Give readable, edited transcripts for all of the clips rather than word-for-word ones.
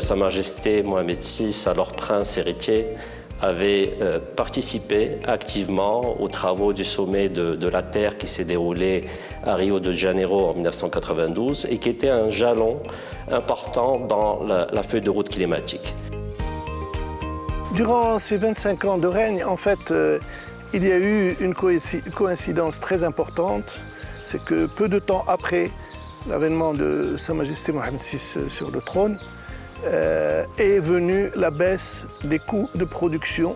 Sa Majesté Mohamed VI, alors prince héritier, avait participé activement aux travaux du sommet de la Terre qui s'est déroulé à Rio de Janeiro en 1992 et qui était un jalon important dans la feuille de route climatique. Durant ces 25 ans de règne, en fait, il y a eu une coïncidence très importante. C'est que peu de temps après l'avènement de Sa Majesté Mohamed VI sur le trône, est venue la baisse des coûts de production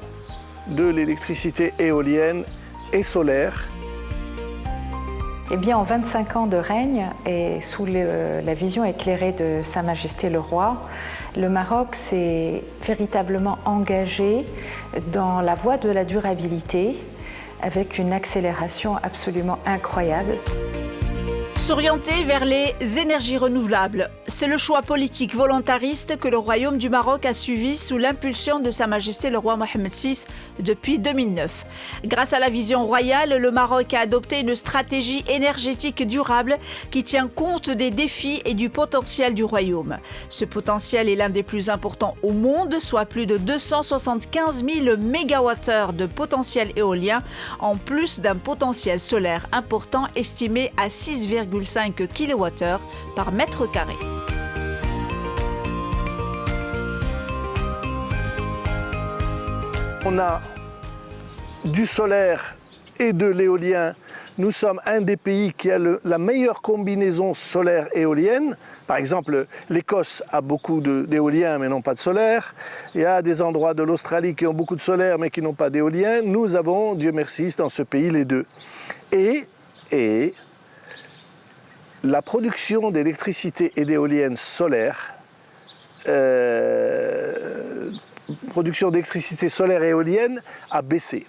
de l'électricité éolienne et solaire. Eh bien, en 25 ans de règne et sous la vision éclairée de Sa Majesté le Roi, le Maroc s'est véritablement engagé dans la voie de la durabilité avec une accélération absolument incroyable. S'orienter vers les énergies renouvelables, c'est le choix politique volontariste que le Royaume du Maroc a suivi sous l'impulsion de Sa Majesté le Roi Mohamed VI depuis 2009. Grâce à la vision royale, le Maroc a adopté une stratégie énergétique durable qui tient compte des défis et du potentiel du Royaume. Ce potentiel est l'un des plus importants au monde, soit plus de 275 000 mégawattheures de potentiel éolien, en plus d'un potentiel solaire important estimé à 6,5 kWh par mètre carré. On a du solaire et de l'éolien. Nous sommes un des pays qui a la meilleure combinaison solaire-éolienne. Par exemple, l'Écosse a beaucoup d'éolien mais n'ont pas de solaire. Il y a des endroits de l'Australie qui ont beaucoup de solaire mais qui n'ont pas d'éolien. Nous avons, Dieu merci, dans ce pays les deux. Et la production d'électricité et d'éoliennes solaires, production d'électricité solaire et éolienne a baissé.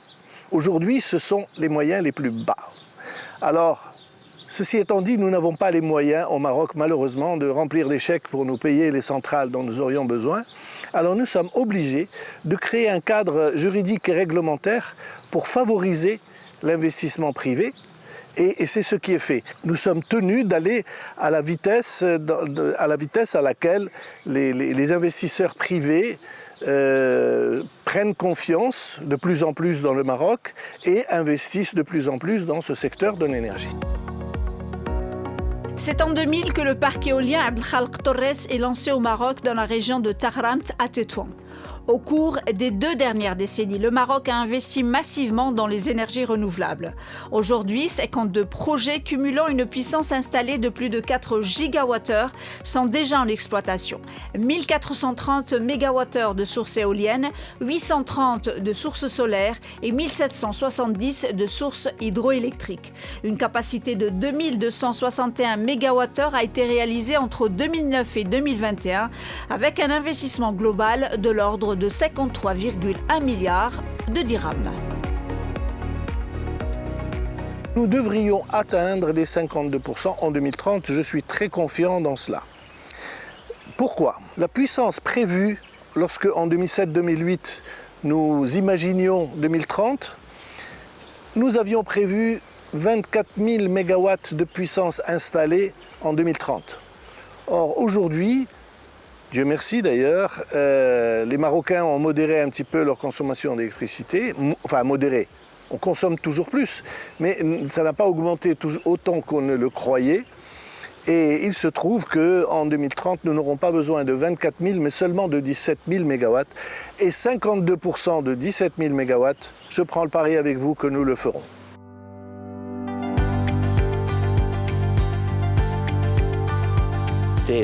Aujourd'hui, ce sont les moyens les plus bas. Alors, ceci étant dit, nous n'avons pas les moyens au Maroc, malheureusement, de remplir les chèques pour nous payer les centrales dont nous aurions besoin. Alors nous sommes obligés de créer un cadre juridique et réglementaire pour favoriser l'investissement privé. Et c'est ce qui est fait. Nous sommes tenus d'aller à la vitesse à laquelle les investisseurs privés prennent confiance de plus en plus dans le Maroc et investissent de plus en plus dans ce secteur de l'énergie. C'est en 2000 que le parc éolien Abdelkhalq Torres est lancé au Maroc dans la région de Tahramt à Tétouan. Au cours des 2 dernières décennies, le Maroc a investi massivement dans les énergies renouvelables. Aujourd'hui, 52 projets cumulant une puissance installée de plus de 4 gigawattheures sont déjà en exploitation. 1430 mégawattheures de sources éoliennes, 830 de sources solaires et 1770 de sources hydroélectriques. Une capacité de 2261 mégawattheures a été réalisée entre 2009 et 2021 avec un investissement global de l'ordre de 53,1 milliards de dirhams. Nous devrions atteindre les 52% en 2030. Je suis très confiant dans cela. Pourquoi ? La puissance prévue lorsque, en 2007-2008, nous imaginions 2030, nous avions prévu 24 000 mégawatts de puissance installée en 2030. Or, aujourd'hui, Dieu merci d'ailleurs, les Marocains ont modéré un petit peu leur consommation d'électricité, enfin modéré, on consomme toujours plus, mais ça n'a pas augmenté autant qu'on ne le croyait. Et il se trouve qu'en 2030, nous n'aurons pas besoin de 24 000, mais seulement de 17 000 mégawatts. Et 52% de 17 000 mégawatts, je prends le pari avec vous que nous le ferons.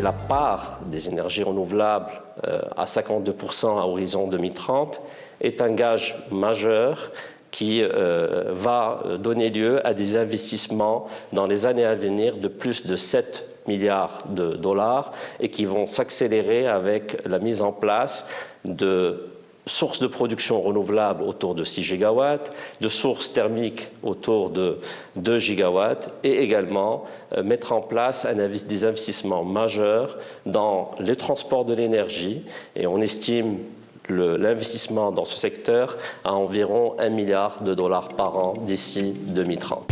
La part des énergies renouvelables à 52% à horizon 2030 est un gage majeur qui va donner lieu à des investissements dans les années à venir de plus de 7 milliards de dollars et qui vont s'accélérer avec la mise en place de sources de production renouvelables autour de 6 gigawatts, de sources thermiques autour de 2 gigawatts et également mettre en place des investissements majeurs dans les transports de l'énergie. Et on estime l'investissement dans ce secteur à environ 1 milliard de dollars par an d'ici 2030.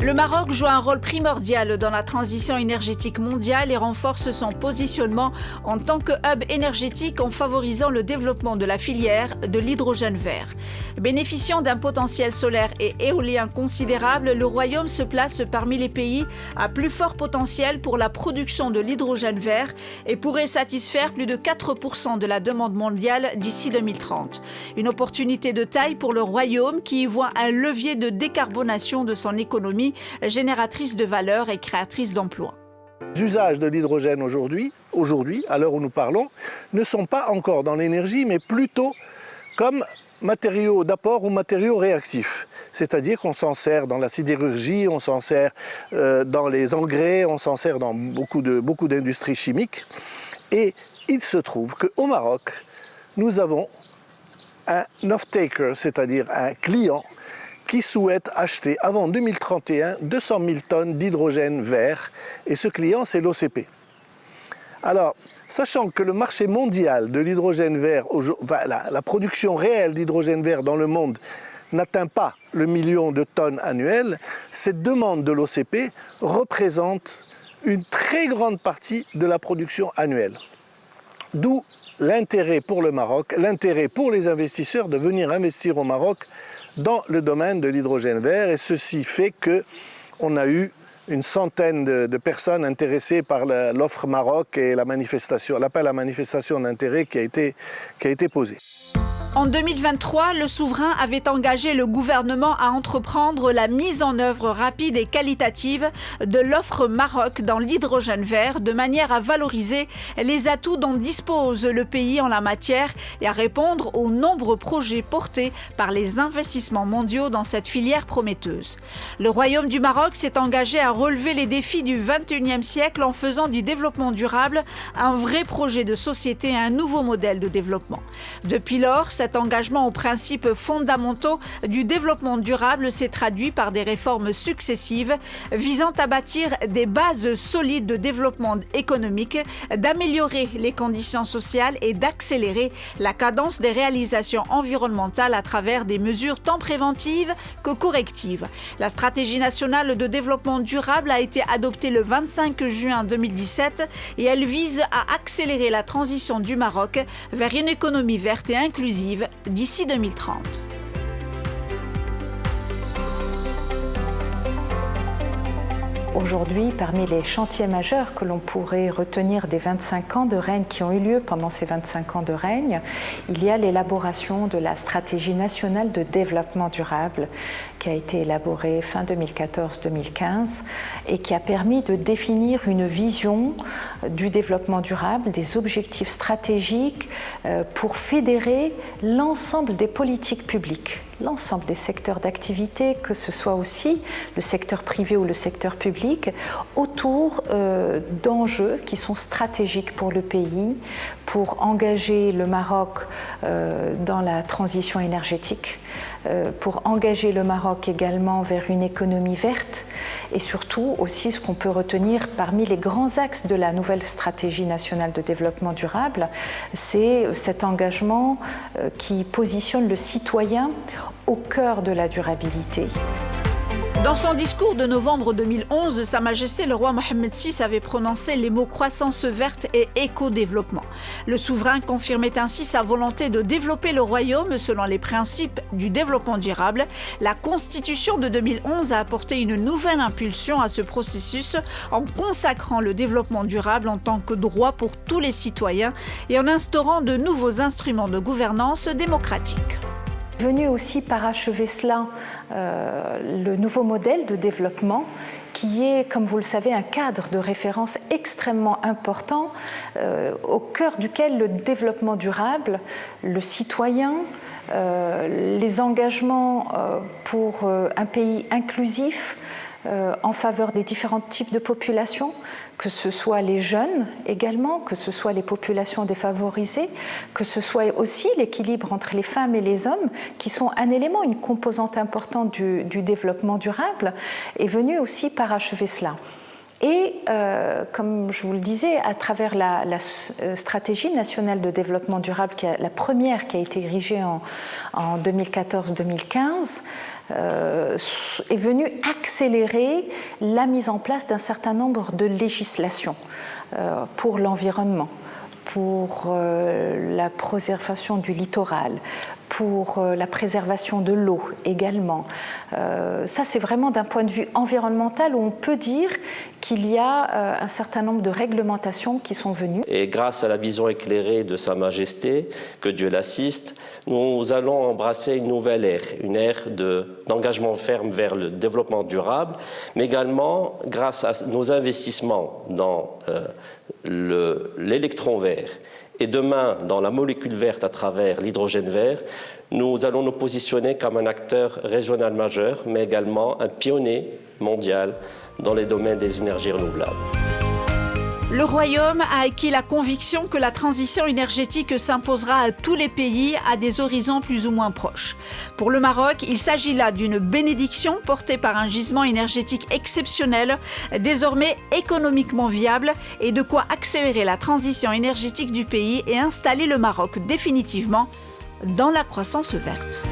Le Maroc joue un rôle primordial dans la transition énergétique mondiale et renforce son positionnement en tant que hub énergétique en favorisant le développement de la filière de l'hydrogène vert. Bénéficiant d'un potentiel solaire et éolien considérable, le Royaume se place parmi les pays à plus fort potentiel pour la production de l'hydrogène vert et pourrait satisfaire plus de 4% de la demande mondiale d'ici 2030. Une opportunité de taille pour le Royaume qui y voit un levier de décarbonation de son économie génératrice de valeur et créatrice d'emplois. Les usages de l'hydrogène aujourd'hui, à l'heure où nous parlons, ne sont pas encore dans l'énergie, mais plutôt comme matériaux d'apport ou matériaux réactifs. C'est-à-dire qu'on s'en sert dans la sidérurgie, on s'en sert dans les engrais, on s'en sert dans beaucoup d'industries chimiques. Et il se trouve qu'au Maroc, nous avons un off-taker, c'est-à-dire un client qui souhaite acheter avant 2031 200 000 tonnes d'hydrogène vert. Et ce client, c'est l'OCP. Alors, sachant que le marché mondial de l'hydrogène vert, la production réelle d'hydrogène vert dans le monde n'atteint pas le million de tonnes annuelles, cette demande de l'OCP représente une très grande partie de la production annuelle. D'où l'intérêt pour le Maroc, l'intérêt pour les investisseurs de venir investir au Maroc dans le domaine de l'hydrogène vert. Et ceci fait qu'on a eu une centaine de personnes intéressées par l'offre Maroc et l'appel à manifestation d'intérêt qui a été posé. En 2023, le souverain avait engagé le gouvernement à entreprendre la mise en œuvre rapide et qualitative de l'offre Maroc dans l'hydrogène vert de manière à valoriser les atouts dont dispose le pays en la matière et à répondre aux nombreux projets portés par les investissements mondiaux dans cette filière prometteuse. Le Royaume du Maroc s'est engagé à relever les défis du XXIe siècle en faisant du développement durable un vrai projet de société et un nouveau modèle de développement. Depuis lors, cet engagement aux principes fondamentaux du développement durable s'est traduit par des réformes successives visant à bâtir des bases solides de développement économique, d'améliorer les conditions sociales et d'accélérer la cadence des réalisations environnementales à travers des mesures tant préventives que correctives. La stratégie nationale de développement durable a été adoptée le 25 juin 2017 et elle vise à accélérer la transition du Maroc vers une économie verte et inclusive d'ici 2030. Aujourd'hui, parmi les chantiers majeurs que l'on pourrait retenir des 25 ans de règne qui ont eu lieu pendant ces 25 ans de règne, il y a l'élaboration de la stratégie nationale de développement durable qui a été élaborée fin 2014-2015 et qui a permis de définir une vision du développement durable, des objectifs stratégiques pour fédérer l'ensemble des politiques publiques, l'ensemble des secteurs d'activité, que ce soit aussi le secteur privé ou le secteur public, autour d'enjeux qui sont stratégiques pour le pays, pour engager le Maroc dans la transition énergétique, pour engager le Maroc également vers une économie verte et surtout aussi ce qu'on peut retenir parmi les grands axes de la nouvelle stratégie nationale de développement durable, c'est cet engagement qui positionne le citoyen au cœur de la durabilité. Dans son discours de novembre 2011, Sa Majesté le roi Mohammed VI avait prononcé les mots croissance verte et éco-développement. Le souverain confirmait ainsi sa volonté de développer le royaume selon les principes du développement durable. La Constitution de 2011 a apporté une nouvelle impulsion à ce processus en consacrant le développement durable en tant que droit pour tous les citoyens et en instaurant de nouveaux instruments de gouvernance démocratique. Venu aussi parachever cela, le nouveau modèle de développement qui est, comme vous le savez, un cadre de référence extrêmement important au cœur duquel le développement durable, le citoyen, les engagements pour un pays inclusif en faveur des différents types de populations, que ce soit les jeunes également, que ce soit les populations défavorisées, que ce soit aussi l'équilibre entre les femmes et les hommes, qui sont un élément, une composante importante du développement durable, est venu aussi parachever cela. Et comme je vous le disais, à travers la stratégie nationale de développement durable, la première qui a été érigée en 2014-2015, est venue accélérer la mise en place d'un certain nombre de législations pour l'environnement, pour la préservation du littoral, pour la préservation de l'eau également. Ça, c'est vraiment d'un point de vue environnemental où on peut dire qu'il y a un certain nombre de réglementations qui sont venues. Et grâce à la vision éclairée de Sa Majesté, que Dieu l'assiste, nous allons embrasser une nouvelle ère, une ère d'engagement ferme vers le développement durable, mais également grâce à nos investissements dans l'électron vert et demain dans la molécule verte à travers l'hydrogène vert, nous allons nous positionner comme un acteur régional majeur, mais également un pionnier mondial dans les domaines des énergies renouvelables. Le Royaume a acquis la conviction que la transition énergétique s'imposera à tous les pays à des horizons plus ou moins proches. Pour le Maroc, il s'agit là d'une bénédiction portée par un gisement énergétique exceptionnel, désormais économiquement viable, et de quoi accélérer la transition énergétique du pays et installer le Maroc définitivement dans la croissance verte.